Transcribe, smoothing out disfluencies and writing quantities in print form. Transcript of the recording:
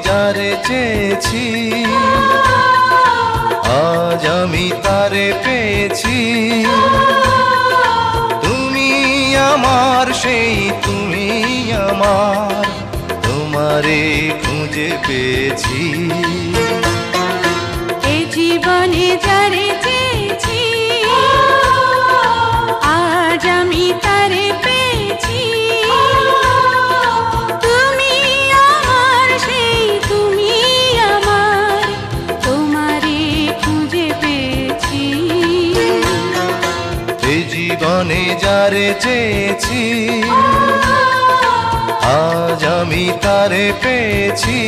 যারে চেয়েছি, আজ আমি তারে পেয়েছি। তুমি আমার সেই তুমি আমার, তোমারে খুঁজে পেয়েছি। এ জীবনে যারে চেয়েছি, আজ আমি তারে পেয়েছি। তুমি আমার সেই তুমি আমার, তোমারে খুঁজে পেয়েছি। এ জীবনে যারে চেয়েছি, আজ আমি তারে পেয়েছি।